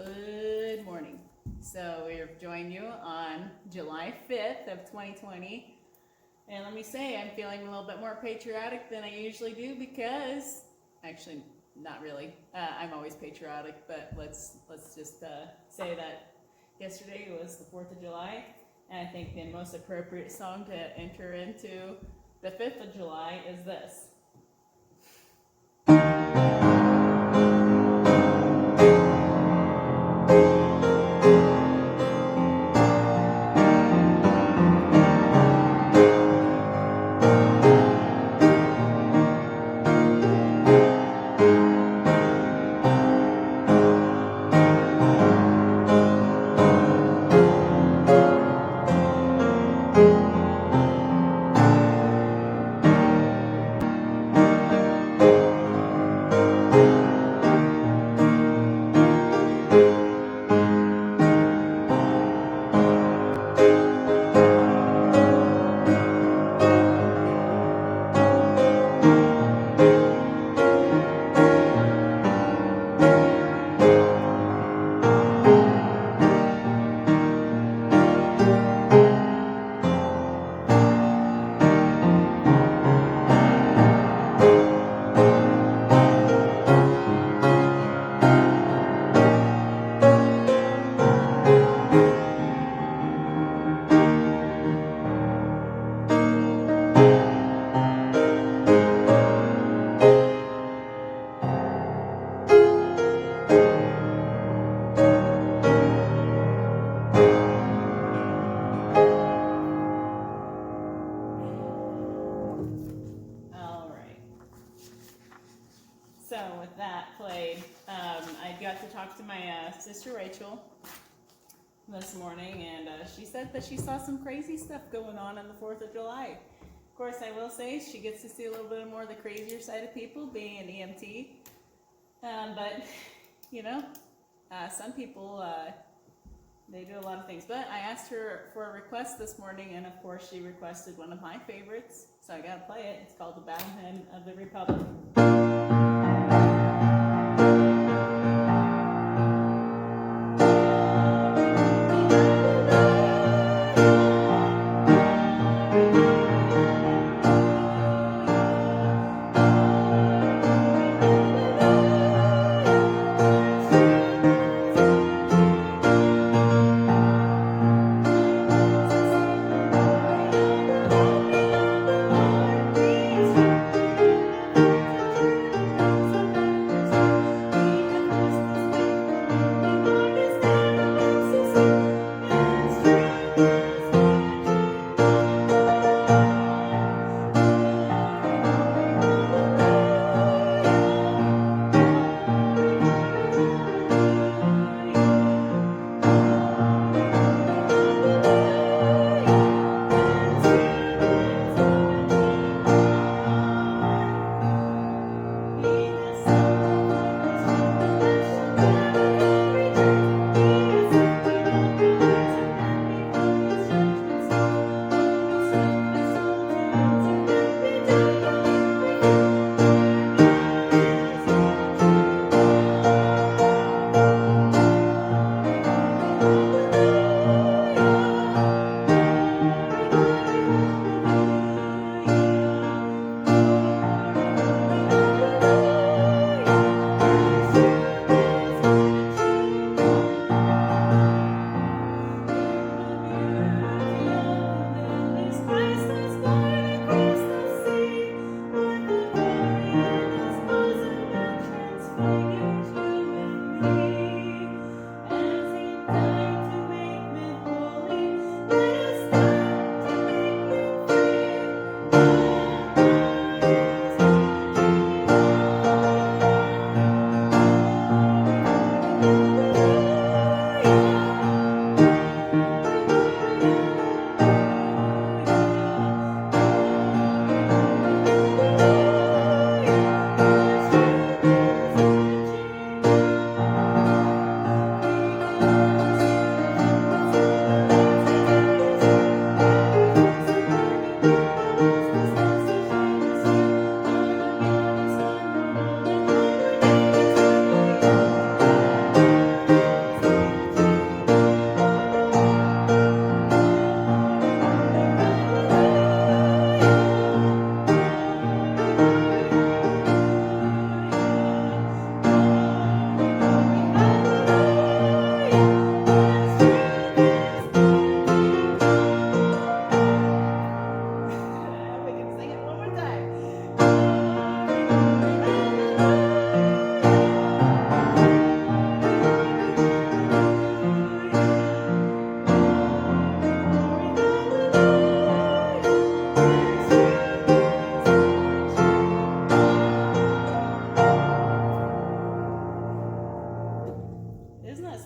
Good morning. So we've joined you on July 5th of 2020. And let me say, I'm feeling a little bit more patriotic than I usually do because, actually, not really. I'm always patriotic, but let's just say that yesterday was the 4th of July. And I think the most appropriate song to enter into the 5th of July is this. So with that played, I got to talk to my sister Rachel this morning, and she said that she saw some crazy stuff going on the 4th of July. Of course, I will say she gets to see a little bit more of the crazier side of people, being an EMT. But, you know, some people, they do a lot of things. But I asked her for a request this morning, and of course she requested one of my favorites, so I gotta play it. It's called The Battle Hymn of the Republic.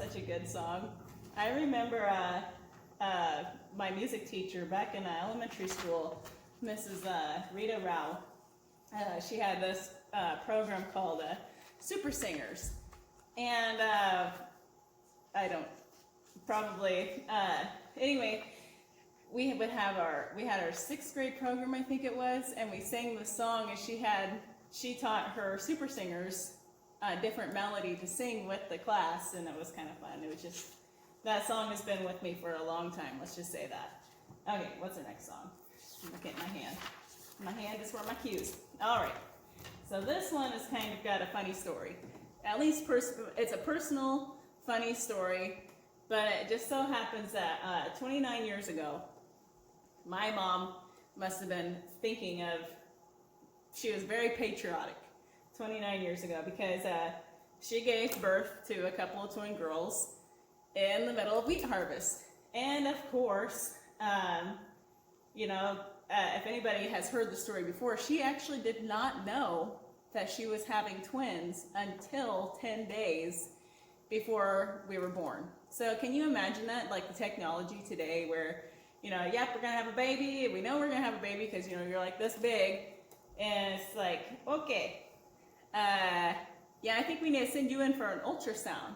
such a good song. I remember my music teacher back in elementary school, Mrs. Rita Rao. She had this program called Super Singers. And I don't, probably, anyway, we had our 6th grade program, I think it was, and we sang the song, and she taught her Super Singers a different melody to sing with the class, and it was kind of fun. It was just, that song has been with me for a long time, let's just say that. Okay, what's the next song? Look at my hand. My hand is where my cues. All right, so this one has kind of got a funny story. At least it's a personal, funny story, but it just so happens that 29 years ago, my mom must have been thinking of, she was very patriotic 29 years ago because she gave birth to a couple of twin girls in the middle of wheat harvest. And of course, if anybody has heard the story before, she actually did not know that she was having twins until 10 days before we were born. So can you imagine that, like the technology today where, yep, we're gonna have a baby, we know we're gonna have a baby because, you're like this big, and it's like, okay, yeah, I think we need to send you in for an ultrasound.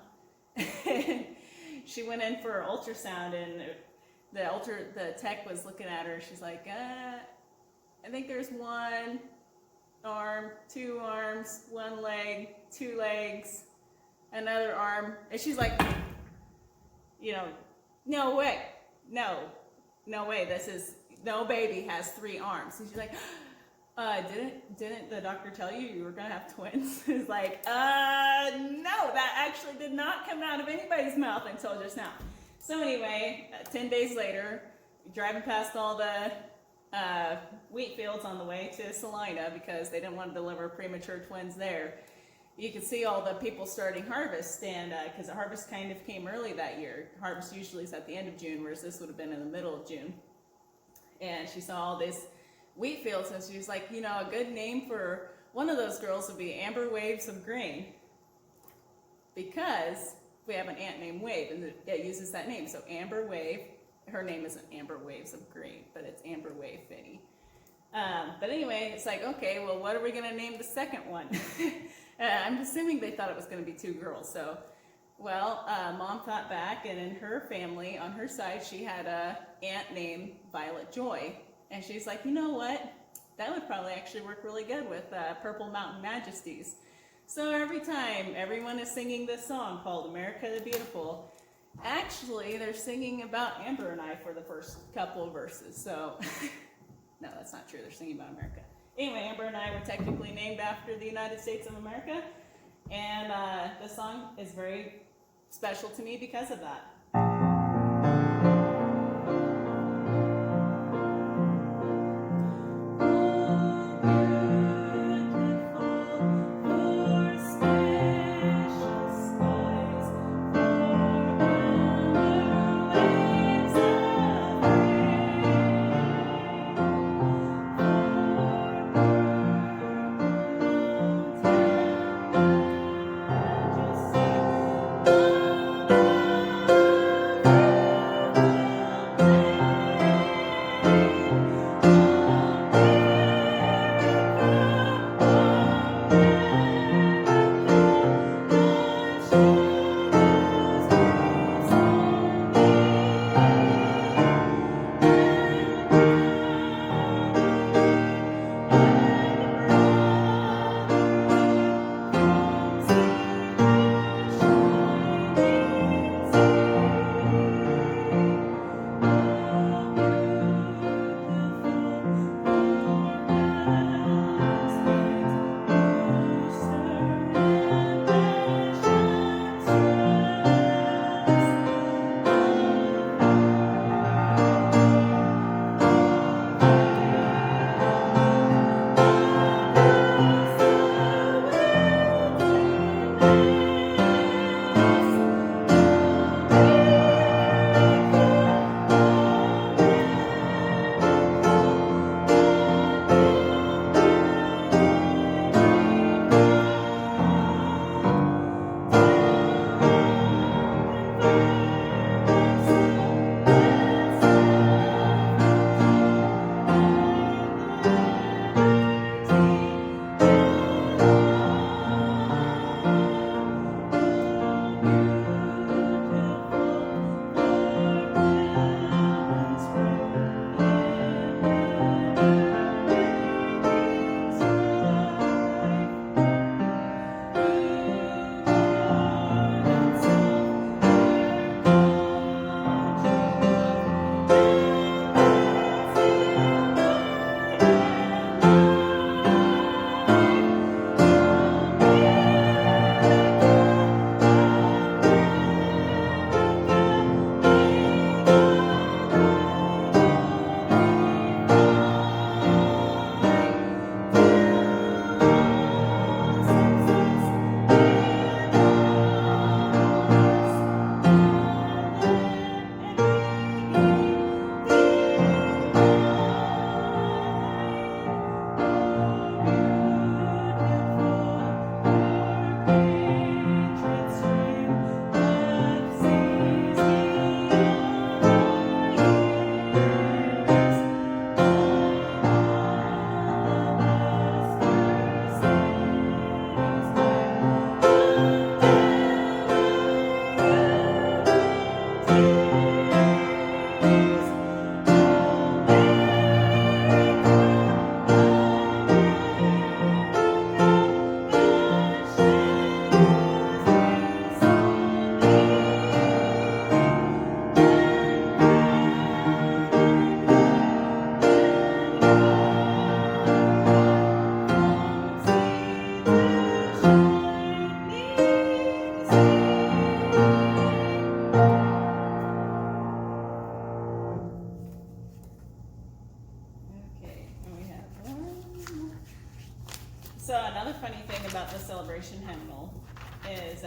She went in for an ultrasound, and the tech was looking at her. She's like, I think there's 1 arm, 2 arms, 1 leg, 2 legs, another arm. And she's like, no way, no way, no baby has 3 arms. And she's like, didn't the doctor tell you were gonna have twins? It's like, no, that actually did not come out of anybody's mouth until just now. So anyway, 10 days later, driving past all the wheat fields on the way to Salina because they didn't want to deliver premature twins there. You could see all the people starting harvest, and because the harvest kind of came early that year. Harvest usually is at the end of June, whereas this would have been in the middle of June. And she saw all this wheat fields, and she was like, a good name for one of those girls would be Amber Waves of Grain, because we have an aunt named Wave, and it uses that name. So Amber Wave, her name isn't Amber Waves of Grain, but it's Amber Wave Finney. But anyway, it's like, okay, well, what are we going to name the second one? I'm assuming they thought it was going to be 2 girls. So, well, Mom thought back, and in her family, on her side, she had a aunt named Violet Joy. And she's like, you know what? That would probably actually work really good with Purple Mountain Majesties. So every time everyone is singing this song called America the Beautiful, actually they're singing about Amber and I for the first couple of verses. So, no, that's not true. They're singing about America. Anyway, Amber and I were technically named after the United States of America. And this song is very special to me because of that. is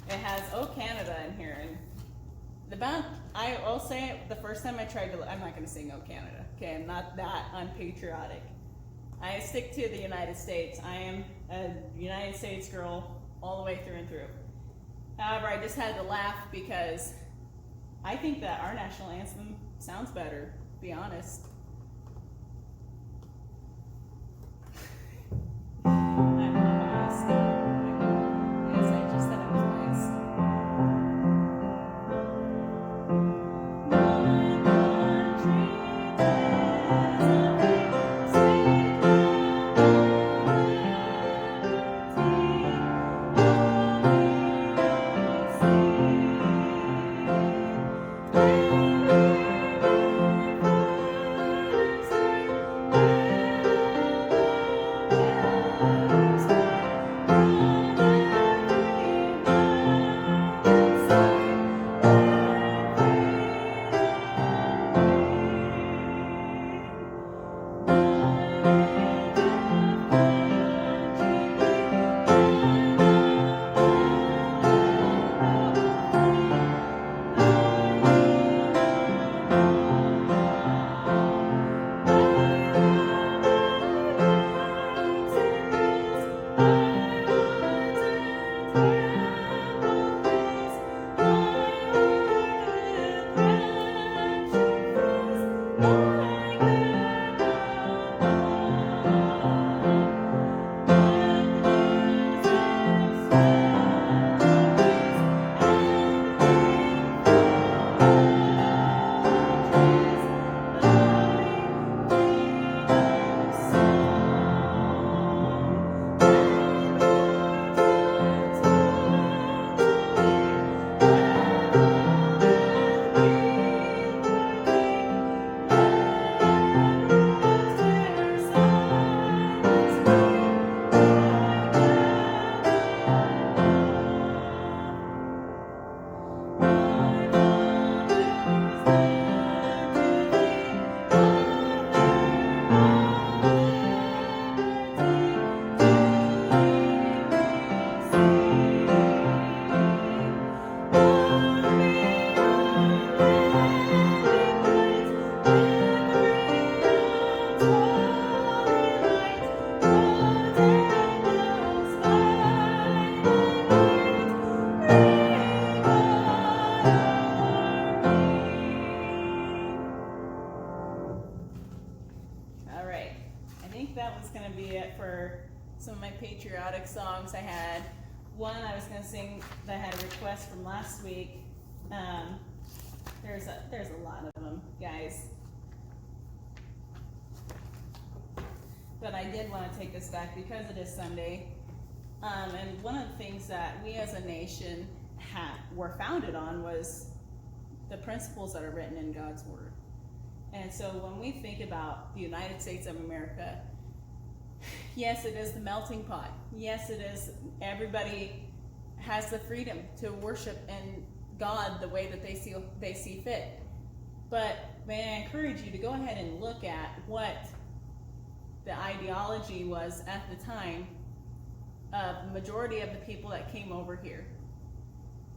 it has "Oh Canada" in here, and I will say it, the first time I tried to, I'm not going to sing "Oh Canada." Okay, I'm not that unpatriotic. I stick to the United States. I am a United States girl all the way through and through. However, I just had to laugh because I think that our national anthem sounds better, to be honest. I'm not biased. Yes, I just said I was biased. Some of my patriotic songs I had. One I was going to sing that I had a request from last week. There's a lot of them, guys. But I did want to take this back because it is Sunday. And one of the things that we as a nation were founded on was the principles that are written in God's Word. And so when we think about the United States of America, yes, it is the melting pot. Yes, it is. Everybody has the freedom to worship in God the way that they see fit. But may I encourage you to go ahead and look at what the ideology was at the time of the majority of the people that came over here.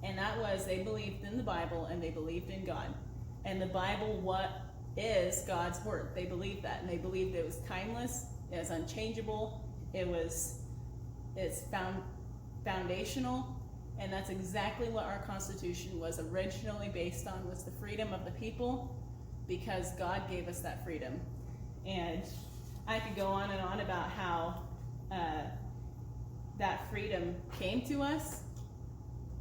And that was they believed in the Bible and they believed in God. And the Bible, what is God's Word? They believed that. And they believed it was timeless. It was unchangeable. It's foundational, and that's exactly what our Constitution was originally based on, was the freedom of the people, because God gave us that freedom. And I could go on and on about how that freedom came to us,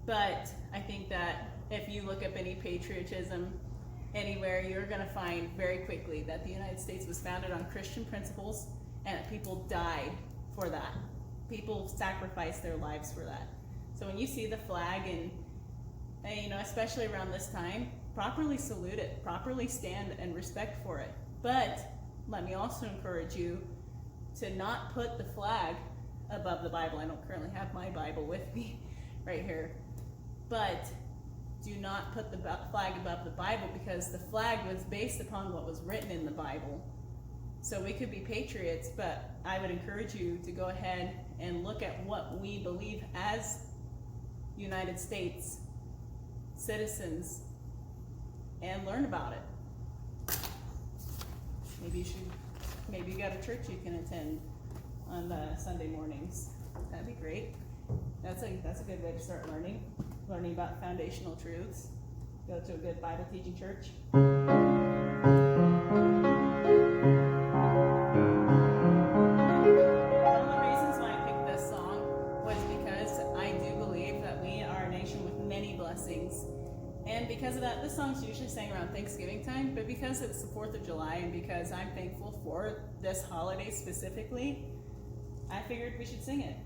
but I think that if you look up any patriotism anywhere, you're going to find very quickly that the United States was founded on Christian principles, and that people died for that. People sacrificed their lives for that. So when you see the flag, and especially around this time, properly salute it, properly stand and respect for it. But let me also encourage you to not put the flag above the Bible. I don't currently have my Bible with me right here. But do not put the flag above the Bible, because the flag was based upon what was written in the Bible. So we could be patriots, but I would encourage you to go ahead and look at what we believe as United States citizens and learn about it. Maybe you got a church you can attend on Sunday mornings. That'd be great. That's a good way to start learning about foundational truths. Go to a good Bible teaching church. And because of that, this song's usually sang around Thanksgiving time, but because it's the 4th of July and because I'm thankful for this holiday specifically, I figured we should sing it.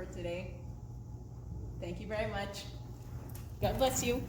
for today. Thank you very much. God bless you.